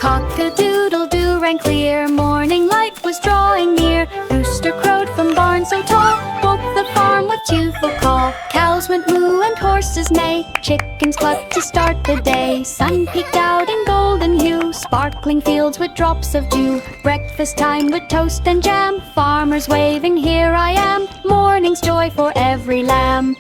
Cock-a-doodle-doo rang clear, morning light was drawing near. Rooster crowed from barn so tall, woke the farm with tuneful call. Cows went moo and horses neigh, chickens clucked to start the day. Sun peeked out in golden hue, sparkling fields with drops of dew. Breakfast time with toast and jam, farmers waving, here I am. Morning's joy for every lamb.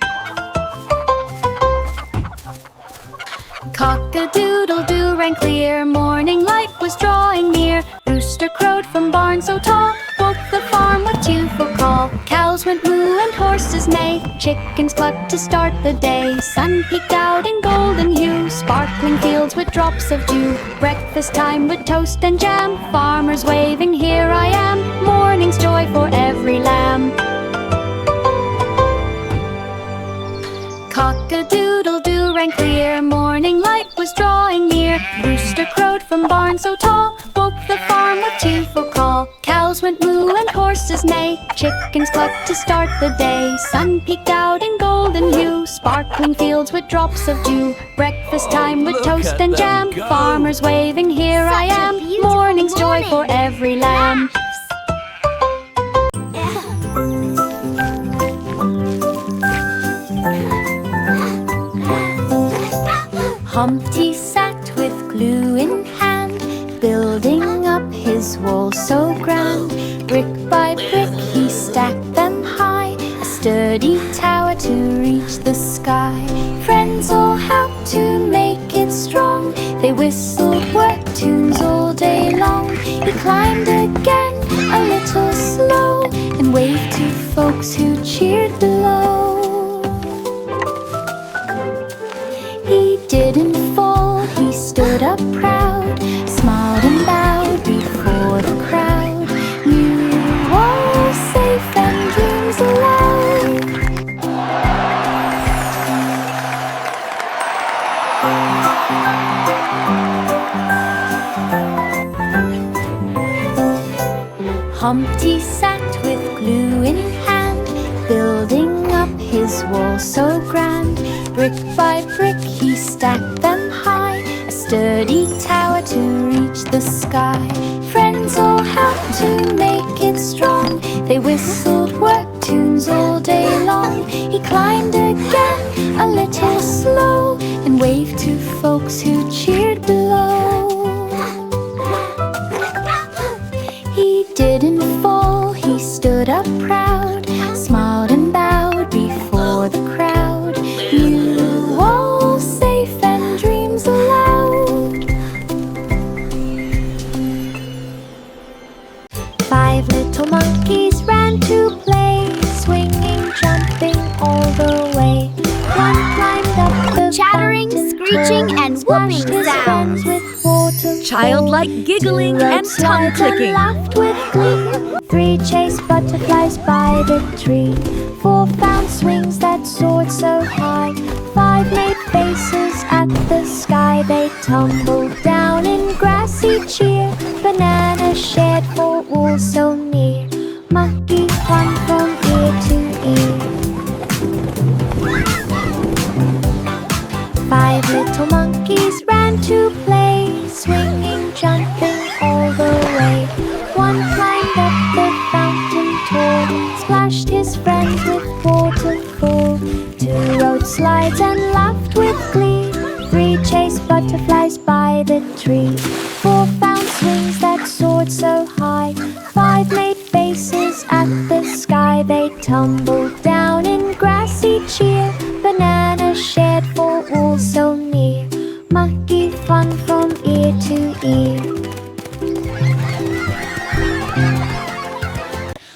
Cock-a-doodle-doo rang clear, morning light was drawing near. Rooster crowed from barn so tall, woke the farm with tuneful call. Cows went moo and horses neigh, chickens clucked to start the day. Sun peeked out in golden hue, sparkling fields with drops of dew. Breakfast time with toast and jam, farmers waving, here I am. Morning's joy for every lamb. Cock-a-doodle-doo rang clear, morning light was drawing near. Rooster crowed from barn so tall, woke the farm with tuneful call. Cows went moo and horses neigh, chickens clucked to start the day. Sun peeked out in golden hue, sparkling fields with drops of dew. Breakfast time with toast and jam, farmers waving, here I am. Morning's joy for every lamb. Humpty sat with glue in hand, building up his wall so grand. Brick by brick he stacked them high, a sturdy tower to reach the sky. Friends all helped to make it strong, they whistled work tunes all day long. He climbed again, a little slow, and waved to folks who cheered below. He didn't fall, he stood up proud, smiled and bowed before the crowd. You are safe and dreams aloud. Humpty sat with glue in hand, building up his wall so grand. Brick by brick he stacked them high, a sturdy tower to reach the sky. Friends all helped to make it strong, they whistled work tunes all day long. He climbed again, a little slow, and waved to folks who cheered below. He didn't fall, he stood up proud, smiled and bowed before the crowd. You all safe and dreams aloud. 5 little monkeys ran to play, swinging, jumping all the way. One climbed up the chattering, screeching, and whooping sounds. Childlike giggling and tongue clicking. Laughed with glee. 3 chased butterflies by the tree. 4 found swings that soared so high. 5 made faces at the sky. They tumbled down in grassy cheer. Banana shared for all so near. Monkey fun from ear to ear. 5 little monkeys ran to play, swinging, jumping all the way. One climbed up the fountain tall, splashed his friends with waterfall. 2 rode slides and laughed with glee. 3 chased butterflies by the tree. 4 found swings that soared so high. 5 made faces at the sky. They tumbled down in grassy cheer. Banana shared for all so near. Monkey fun from ear to ear.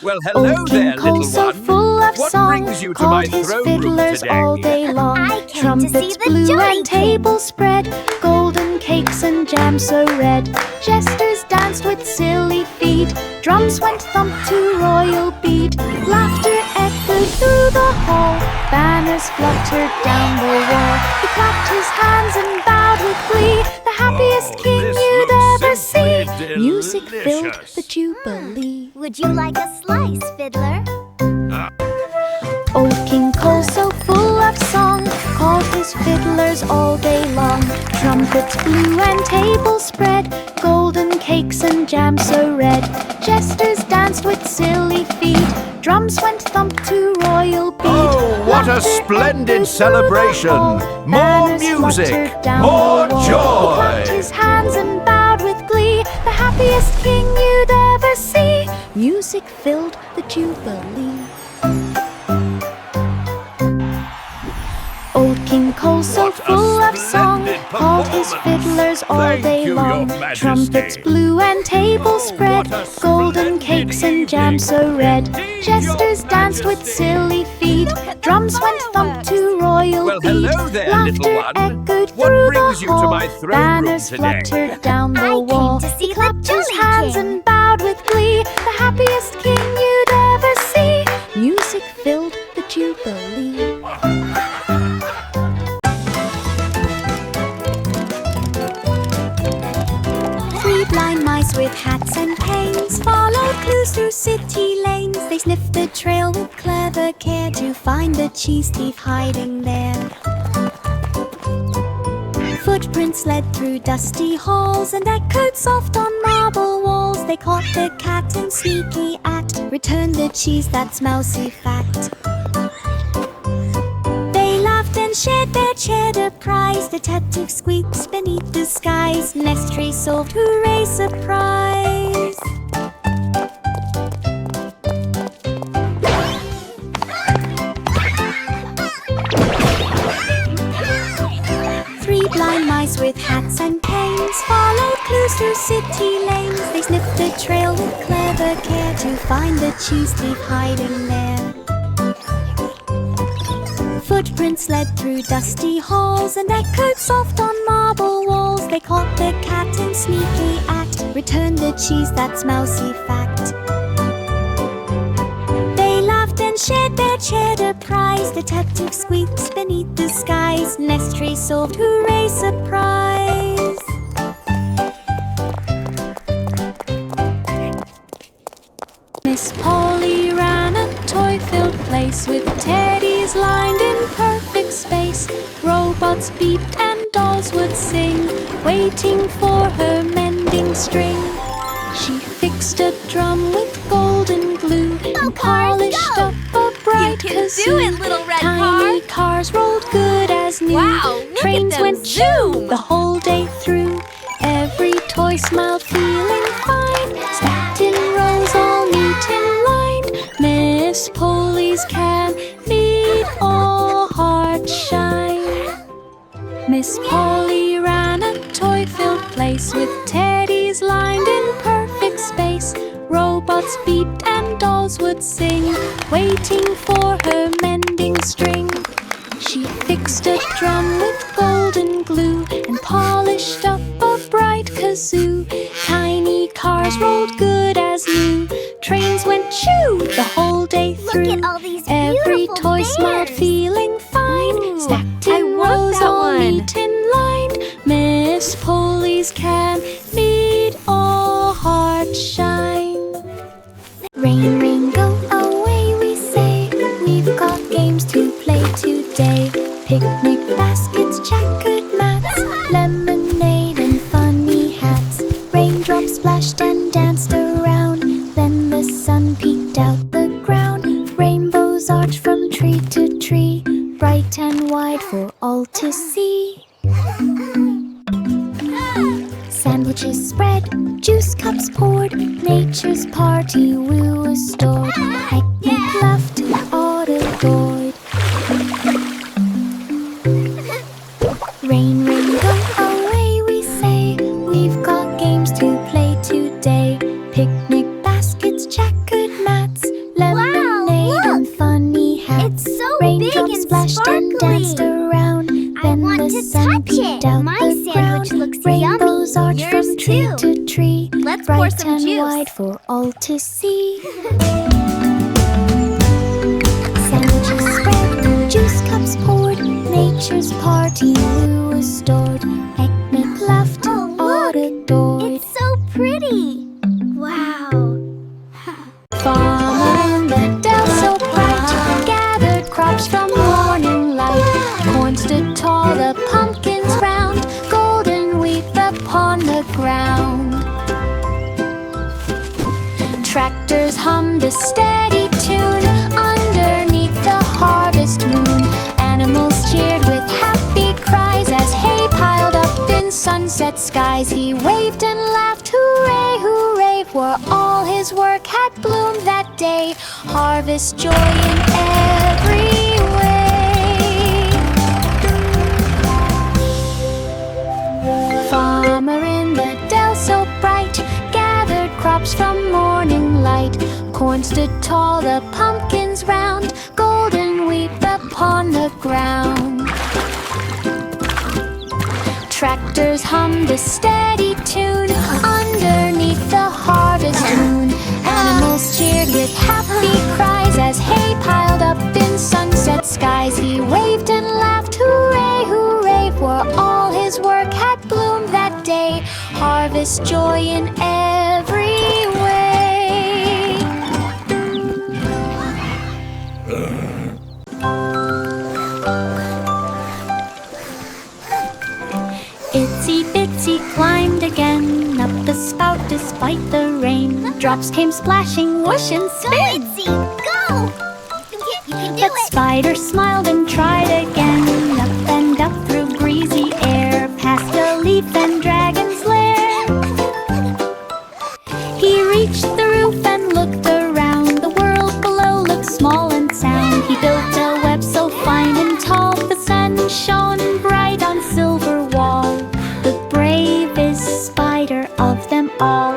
Well, hello there, little so one. full of What song, brings you to my called his throne room fiddlers today? all day long. I came to see Trumpets the blew joy and tables spread, golden cakes and jam so red. Jesters danced with silly feet, drums went thump to royal beat. Laughter echoed through the hall, banners fluttered down the wall. He clapped his hands and bowed with glee, the happiest king this you'd looks ever simply see. Music filled delicious. the jubilee. Would you like a slice, Fiddler? Old King Cole, so full of song, called his fiddlers all day long. Trumpets blew and tables spread, gold cakes and jam so red. Jesters danced with silly feet. Drums went thump to royal beat. Oh, what a splendid celebration! More music, more He joy! clapped his hands and bowed with glee. The happiest king you'd ever see. Music filled the jubilee. Old King Cole, so What a full of song, splendid called his performance. fiddlers all Thank day you, long. Your Majesty. Trumpets blew and tables Oh, spread, what a golden splendid cakes and jam evening. so red. Indeed, Jesters Your danced with Majesty. silly feet. Drums went thump to royal Well, beat. hello there, little Laughter one. echoed What through brings the you to hall. my throne room Banners today? fluttered down the I came wall. to see He the clapped his Jolly hands King. and bowed with glee. The happiest king you'd ever see. Music filled the jubilee. Three blind mice with hats and canes followed clues through city lanes. They sniffed the trail with clever care to find the cheese thief hiding there. Footprints led through dusty halls and echoed soft on marble walls. They caught the cat in sneaky act, returned the cheese that's mousy fact. They laughed and shared their cheddar prize. Detective squeaks beneath the skies. Mystery solved, hooray, surprise! Three blind mice with hats and canes followed clues through city lanes. They sniffed the trail with clever care to find the cheese thief hiding there. Footprints led through dusty halls and echoed soft on marble walls. They caught the cat in sneaky act, returned the cheese that's mousy fact. They laughed and shared their cheddar prize. Detective squeaks beneath the skies. Mystery solved, hooray, surprise! Miss Polly ran a toy-filled place with teddies lined in perfect space. Robots beeped and dolls would sing, waiting for her mending string. She fixed a drum with golden glue and cars, polished go! up a bright You can kazoo. do it, little red Tiny car. cars rolled good as new. Wow, look at Trains them went zoom. the whole day through. Every toy smiled, feeling fine, stacked in rows, all neat in line. Miss Polly's can made all hearts shine. Miss Polly ran a toy-filled place with teddies lined in perfect space. Robots beeped and dolls would sing, waiting for her mending string. She fixed a drum with golden glue and polished up a bright kazoo. Tiny cars rolled good as new. Trains went shoo the whole day through. Look at all these Every beautiful toy smiled, bears. feeling fine. Ooh, Stacked I in want rows, that all one. neat in line. Miss Polly's can made all hearts shine. Rain, rain, go away, we say. We've got games to play today. Picnic baskets, checkered mats, lemonade and funny hats. Raindrops splashed and danced around. Then the sun peeked out the ground. Rainbows arched from tree to tree, bright and wide for all to see. Sandwiches spread, juice cups poured. Nature's party woo was stored. Picnic left, all adored. Rain, rain, go away, we say. We've got games to play today. Picnic baskets, checkered mats, lemonade look! and funny hats. It's so Raindrops big and splashed and danced sparkly. around. I Then want the to sun touch peeked it. out My the sandwich ground. looks Rainbows yummy. arched Yours from tree too. to tree, Let's pour bright some and juice. wide for all to see. Sandwiches spread, juice cups poured. Nature's party woo was stored. Picnic left, Oh, all look! adored. It's so pretty! Wow! Farm on the dell so bright, gathered crops from morning light. Corn stood tall, the pumpkins round, golden wheat upon the ground. Tractors hummed a steady tune underneath the harvest moon. Animals cheered with happy cries as hay piled up in sunset skies. He waved and laughed, hooray, hooray, for all his work had bloomed that day. Harvest joy in every way. Farmer in the dell so bright gathered crops from morning light. Corn stood tall, the pumpkins round, golden wheat upon the ground. Tractors hummed a steady tune underneath the harvest moon. Animals cheered with happy cries as hay piled up in sunset skies. He waved and laughed, hooray, hooray, for all his work had bloomed that day. Harvest joy in every way. Itsy Bitsy climbed again up the spout despite the rain. Drops came splashing, whoosh and spin. Go, Itsy, go! You can do But it! Spider smiled and tried again. Up and up through breezy air, past a leaf and dragon's lair. He reached the roof and looked around. The world below looked small and sound. He built a web so fine and tall, the sun shone bright on silver wall. The bravest spider of them all.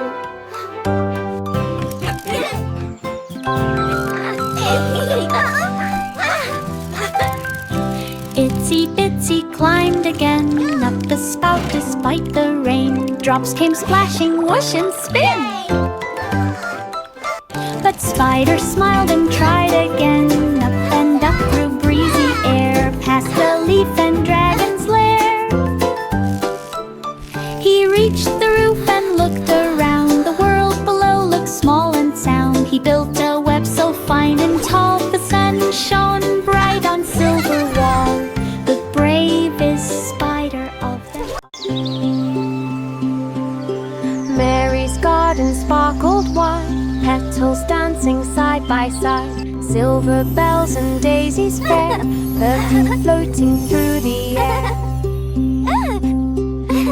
Itsy Bitsy climbed again up the spout despite the rain. Drops came splashing, whoosh and spin. But Spider smiled and tried again. Up and up through breezy air, past the leaf and dragon's lair. He reached the roof and looked around. The world below looked small and sound. He built a web so fine and tall, the sun shone bright on silver wall. The bravest spider of them. Mary's garden sparkled white, petals dancing side by side. Silver bells and daisies fair, perfume floating through the air.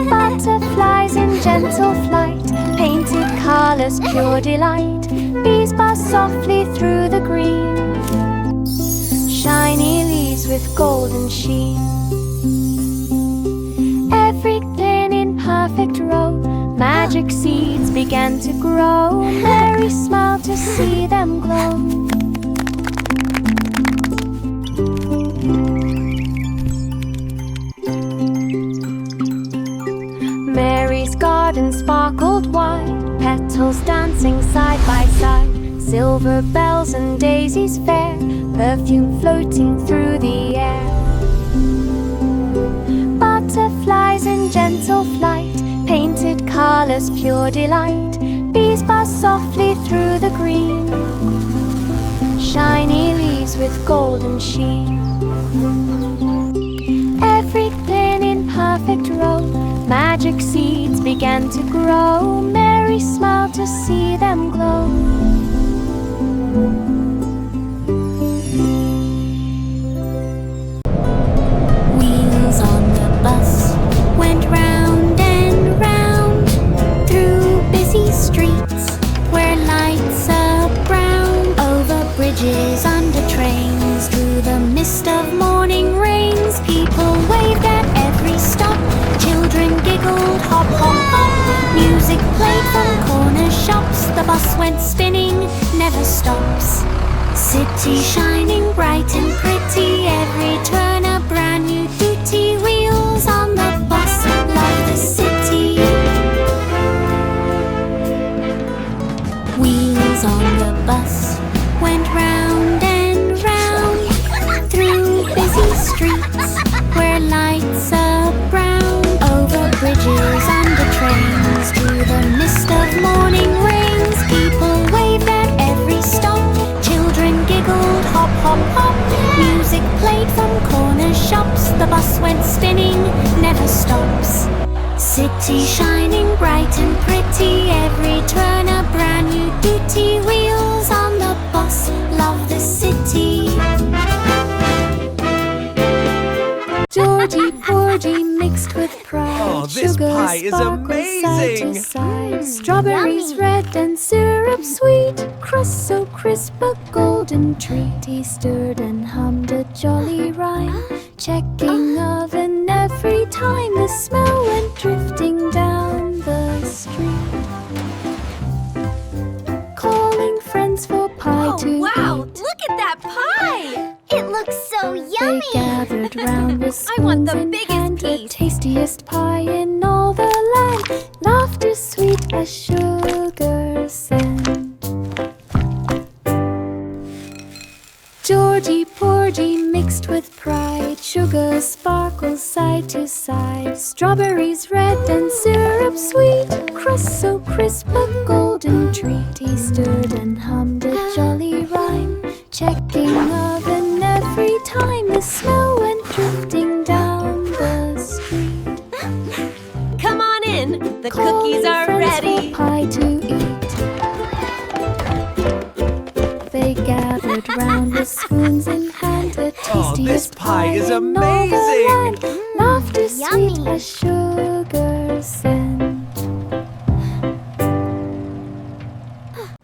Butterflies in gentle flight, painted colors, pure delight. Bees buzz softly through the green, shiny leaves with golden sheen. Everything in perfect row, magic seeds began to grow. Mary smiled to see them glow. Mary's garden sparkled white, petals dancing side by side. Silver bells and daisies fair, perfume floating through the air. Butterflies in gentle flight, painted colors, pure delight. Bees buzz softly through the green, shiny leaves with golden sheen. Everything in perfect row, magic seeds began to grow. Mary smiled to see them glow. Wheels on the bus went round and round through busy streets where lights are brown, over bridges, under trains, through the mist of morning rains. People waved at every stop, children giggled, hop, hop, hop. Music played from corner shops, the bus went spinning, never stops. City shining bright and pretty, every turn a brand new beauty. Wheels on the bus, love the city. Wheels on the bus went round and round through busy streets where lights are brown, over bridges, under trains, through the mist of morning rains. People waved at every stop, children giggled, hop, hop, hop. Music played from corner shops, the bus this sugar pie is sparkles side to amazing. side. Strawberries red and syrup sweet, crust so crisp a golden treat. He stirred and hummed a jolly rhyme, checking oven every time. The smell went drifting down the street. Calling friends for pie to Wow, eat. look at that pie! It looks so They yummy. gathered round with I want spoons the in biggest hand, the piece. tastiest pie in all the land. Laughter sweet as sugar sand. Georgie Porgy mixed with pride, sugar sparkles side to side. Strawberries red and syrup sweet, crust so crisp a golden treat. He stirred and hummed a jolly rhyme, checking oven every time. The smell went drifting down the street. Come on in, the Calling cookies are friends ready. for pie to eat. They gathered round with spoons in hand, the Oh, this tastiest pie is in all the amazing. land. Laughter sweet Yummy. as sugar sand.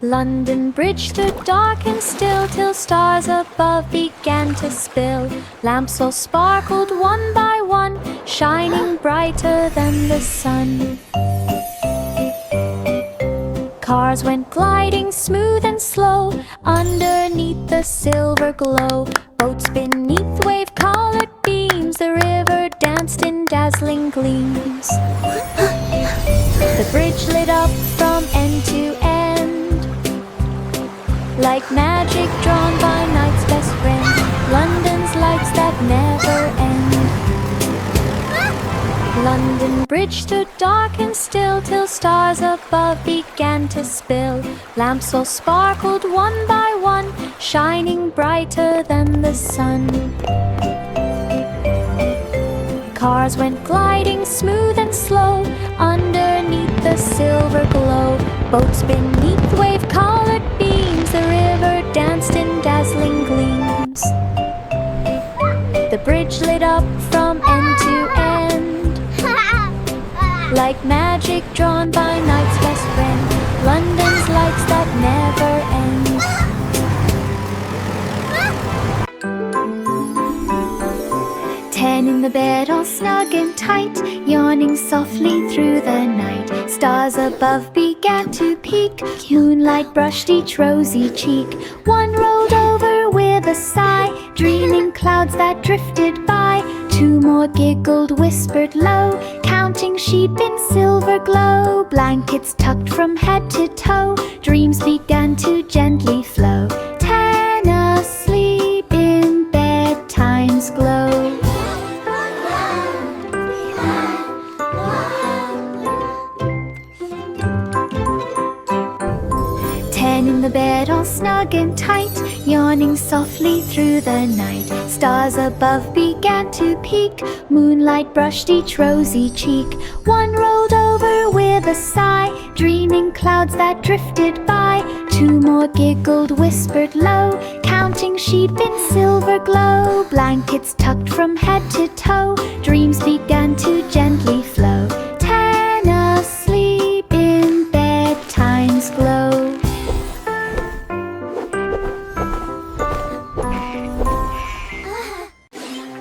London Bridge stood dark and still till stars above began to spill. Lamps all sparkled one by one, shining brighter than the sun. Cars went gliding smooth and slow underneath the silver glow. Boats beneath wave-colored beams, the river danced in dazzling gleams. The bridge lit up from end to end, like magic drawn by night's best friend. London's lights that never end. London Bridge stood dark and still till stars above began to spill. Lamps all sparkled one by one, shining brighter than the sun. Cars went gliding smooth and slow underneath the silver glow. Boats beneath wave-colored beams, the river danced in dazzling gleams. The bridge lit up from end to end, like magic drawn by night's best friend. London's lights that never end. 10 in the bed all snug and tight, yawning softly through the night. Stars above began to peek, moonlight brushed each rosy cheek. One rolled over with a sigh, dreaming clouds that drifted by. Two more giggled, whispered low, counting sheep in silver glow. Blankets tucked from head to toe, dreams began to gently flow. 10 asleep in bedtime's glow. 10 in the bed all snug and tight, yawning softly through the night. Stars above began to peek, moonlight brushed each rosy cheek. One rolled over with a sigh, dreaming clouds that drifted by. Two more giggled, whispered low, counting sheep in silver glow. Blankets tucked from head to toe, dreams began to gently flow. 10 asleep in bedtime's glow.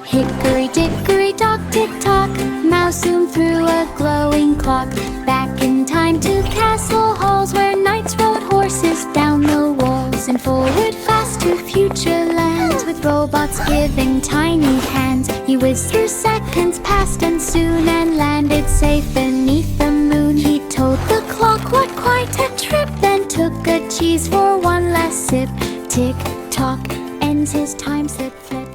Hickory dickory dock tick tock, mouse zoomed through a glowing clock. Back in time to castle halls where knights rode horses down the walls, and forward fast to future lands with robots giving tiny hands. He whizzed through seconds, passed and soon, and landed safe beneath the moon. He told the clock what quite a trip, then took a cheese for one last sip. Tick tock, ends his time slip flip.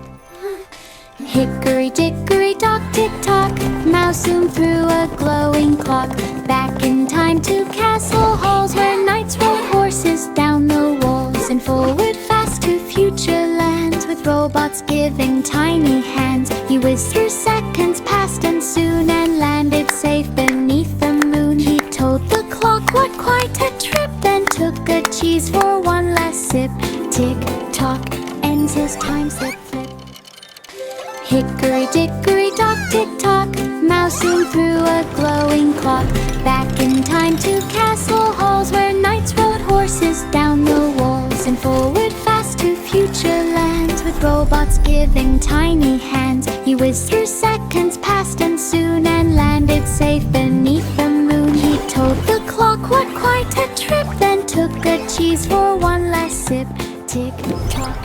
Hickory dickory dock tick tock, mouse zoomed through a glowing clock. Back in time to castle halls where knights rode horses down the walls, and forward fast to future lands with robots giving tiny hands. He whizzed through seconds, passed and soon, and landed safe beneath the moon. He told the clock what quite a trip, then took a cheese for one last sip. Tick tock, ends his time slip flip. Hickory dickory dock, tick tock, mousing through a glowing clock. Back in time to castle halls where knights rode horses down the walls. And forward fast to future lands with robots giving tiny hands. He whizzed through seconds past and soon and landed safe beneath the moon. He told the clock what quite a trip, then took a cheese for one last sip. Tick tock.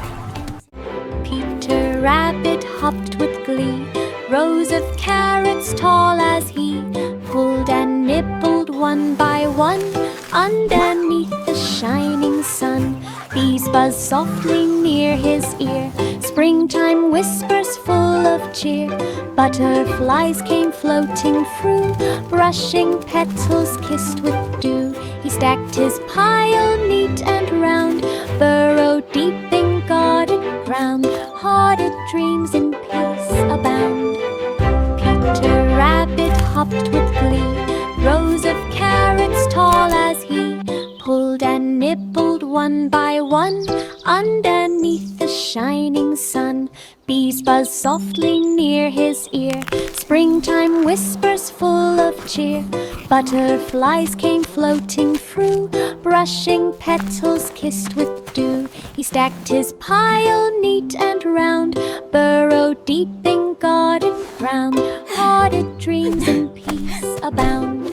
Peter Rabbit hopped with glee, rows of carrots tall as he pulled and nibbled one by one underneath the shining sun. Bees buzzed softly near his ear, springtime whispers full of cheer. Butterflies came floating through, brushing petals kissed with dew. He stacked his pile neat and round, burrowed deep in garden ground. Hearted dreams in peace abound. Peter Rabbit hopped with glee, rows of carrots tall as he pulled and nibbled one by one underneath the shining sun. Bees buzzed softly near his ear, springtime whispers full of cheer. Butterflies came floating through, brushing petals kissed with dew. He stacked his pile neat and round, burrowed deep in garden ground. Hearted dreams in peace abound.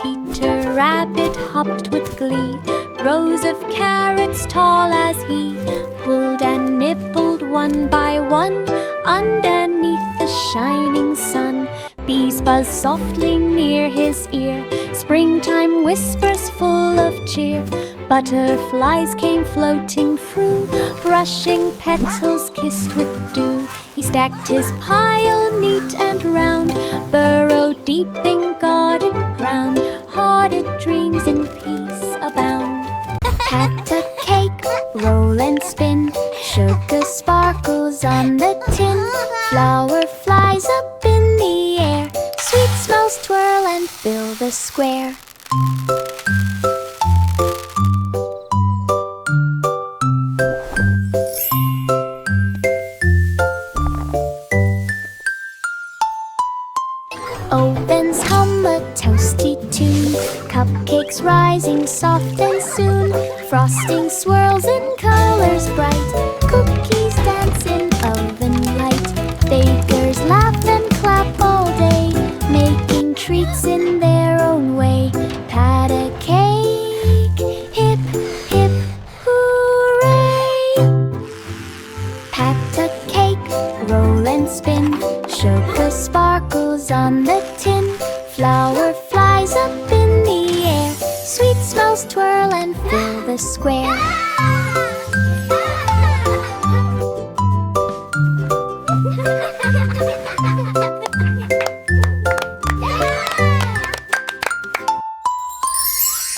Peter Rabbit hopped with glee, rows of carrots tall as he pulled and nibbled one by one underneath the shining sun. Bees buzzed softly near his ear, springtime whispers full of cheer. Butterflies came floating through, brushing petals kissed with dew. He stacked his pile neat and round, burrowed deep in garden ground. Hearted dreams in peace abound. Pat a cake, roll and spin, sugar sparkles on the tin. Flour flies up in the air, sweet smells twirl and fill the square. Ovens hum a toasty tune, cupcakes rising soft and soon. Frosting swirls in colors bright, cookies dance in oven light. Bakers laugh and clap all day, making treats in their own way. Pat a cake, hip, hip, hooray! Pat a cake, roll and spin, sugar sparkles on the tin. Flour flies up in the air, sweet smells twirl and fill the square.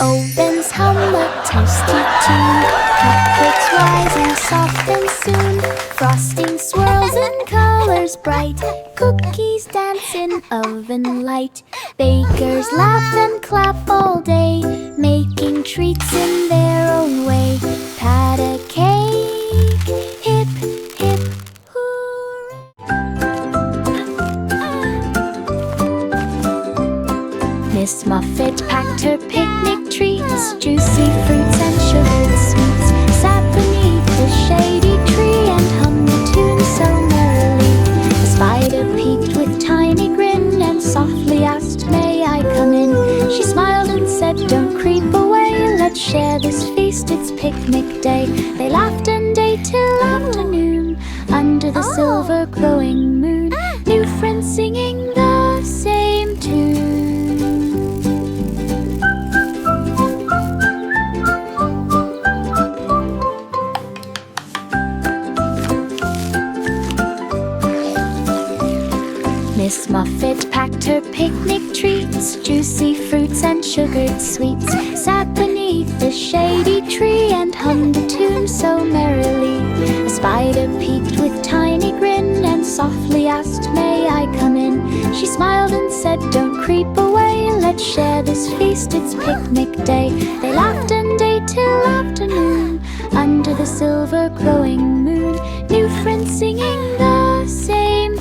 Ovens hum a toasty tune, cupcakes rising soft and soon. Frosting swirls in colors bright, cookies dance in oven light. Bakers laugh and clap all day, making treats in their own way. Pat a cake, hip, hip, hooray! Miss Muffet packed her picnic treats, juicy fruits and sugared sweets. Sat beneath the shady tree and hummed a tune so merrily. The spider peeked with tiny grin and softly asked, "May I come in?" She smiled and said, "Don't creep away, let's share this feast, it's picnic day." They laughed and ate till afternoon under the silver glowing moon. New friends singing the same tune. Miss Muffet packed her picnic treats, juicy fruits and sugared sweets. Sat beneath the shady tree and hummed a tune so merrily. A spider peeked with tiny grin and softly asked, "May I come in?" She smiled and said, "Don't creep away, let's share this feast, it's picnic day." They laughed and ate till afternoon under the silver glowing moon. New friends singing the same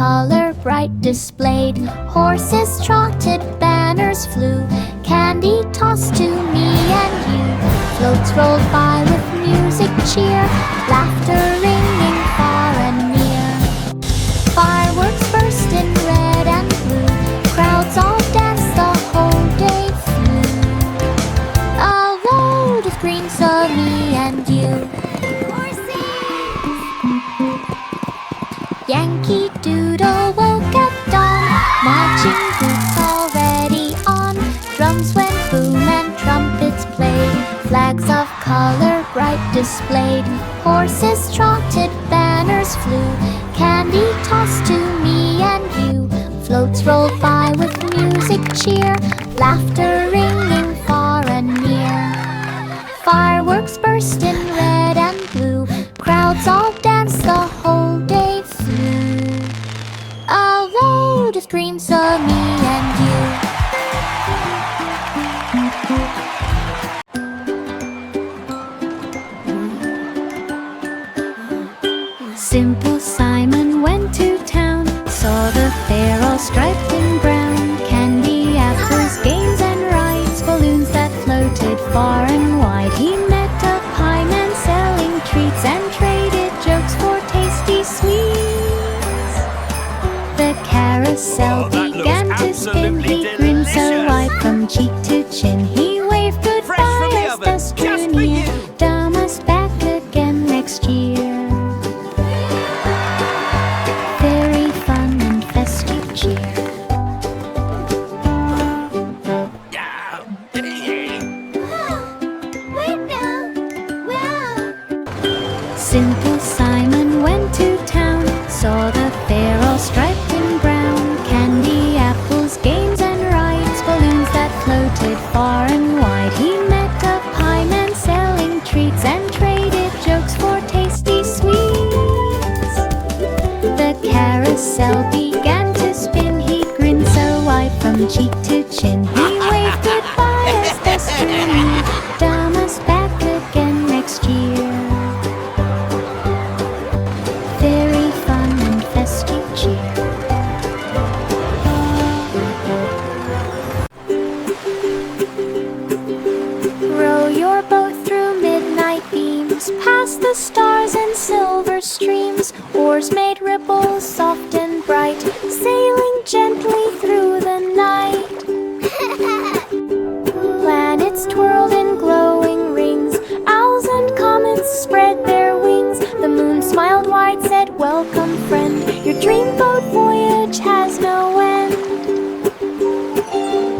color bright displayed. Horses trotted, banners flew, candy tossed to me and you. Floats rolled by with music cheer, laughter ringing far and near. Fireworks burst in red and blue, crowds all danced the whole day through. A load of green saw me and you. Yankee Doodle woke at dawn, marching boots already on. Drums went boom and trumpets played, flags of color bright displayed. Horses trotted, banners flew, candy tossed to me and you. Floats rolled by with music cheer, laughter ringing far and near. Fireworks burst in red and blue, crowds all danced the whole day through. A load of dreams saw me and you. Simple Simon went to town, saw the fair all striped in brown. Candy, apples, games and rides, balloons that floated far and wide. He met a pie man selling treats and traded jokes for tasty sweets. The carousel began to spin. He grinned so wide from cheek to chin. He waved goodbye as dusk drew near. Thomas back again next year. Very fun and festive cheer. Simple Simon went to town, saw the fair all striped in brown. Candy, apples, games and rides, balloons that floated far and wide. He met a pie man selling treats and traded jokes for tasty sweets. The carousel began to spin. He grinned so wide from cheek to chin. He waved goodbye as dusk drew near. Thomas back again next year. Very fun and festive cheer. Row your boat through midnight beams, past the stars and silver streams. Oars made ripples soft and bright, sailing gently through the night. Planets twirled in glowing rings, owls and comets spread their wings. The moon smiled wide, said, "Welcome, friend. Your dreamboat voyage has no end."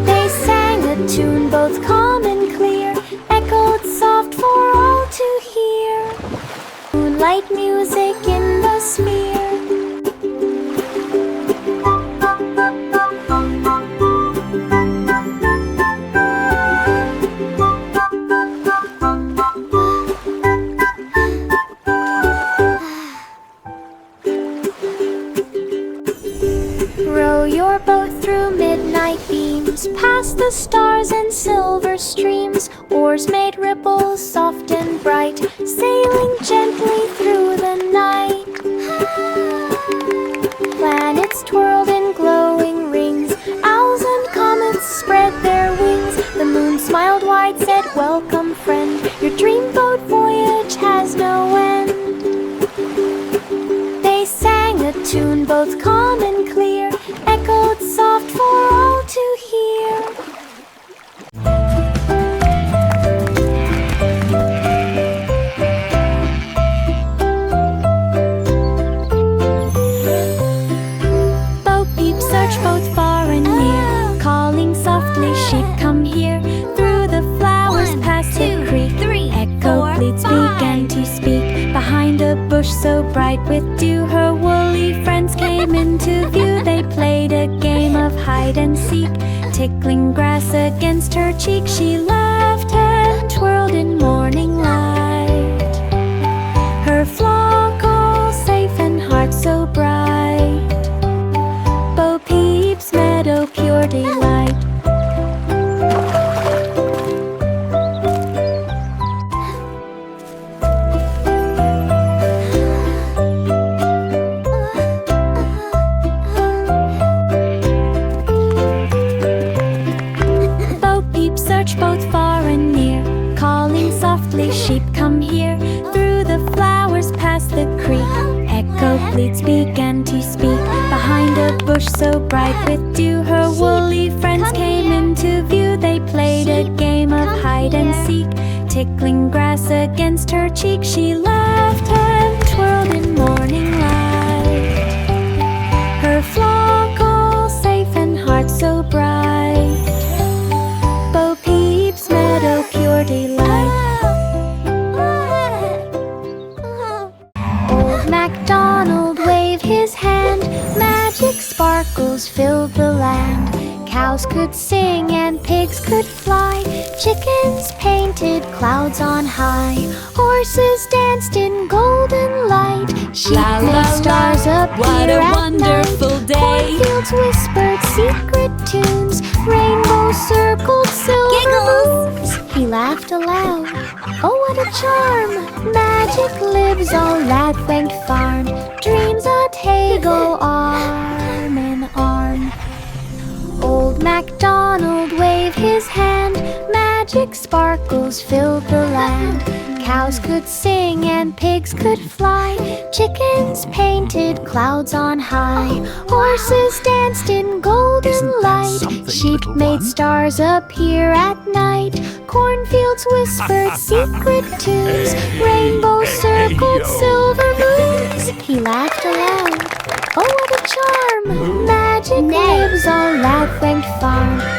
They sang a tune both calm and clear, echoed soft for all to hear. Moonlight music in the smear. Row your boat through midnight beams, past the stars and silver streams. Oars made ripples soft and bright, sailing gently through the night. Planets twirled in glowing rings, owls and comets spread their wings. The moon smiled wide, said, "Welcome, friend. Your dreamboat voyage has no end." They sang a tune both calm and clear, echoed soft for all to hear. Bo Peep searched both far and near, calling softly, "Sheep, come here." Through the flowers past the creek, echo bleats began to speak. Behind a bush so bright with dew, her woolly friends came into view. They played a game of hide and seek, tickling grass against her cheek. She laughed and twirled in morning light, her flock all safe and heart so bright. Bo Peep's meadow pure delight. so bright with dew. Her woolly friends came into view. They played a game of hide and seek, tickling grass against her cheek. She laughed and twirled in morning light, her flock all safe and heart so bright. Bo Peep's meadow pure delight. Old MacDonald waved his hand, magic sparkles filled the land. Cows could sing and pigs could fly, chickens painted clouds on high, horses danced in golden light, sheep made stars appear what a at wonderful night. day. Cornfields whispered secret tunes, rainbows circled silver moons. He laughed aloud. Oh, what a charm! Magic lives on that winged farm. Dreams a day go arm in arm. Old MacDonald waved his hand, magic sparkles filled the land. Cows could sing and pigs could fly, chickens painted clouds on high, horses danced in golden light, sheep made stars appear at night, cornfields whispered secret tunes, rainbows circled silver moons. He laughed aloud. Oh, what a charm! Magic lives on that winged farm.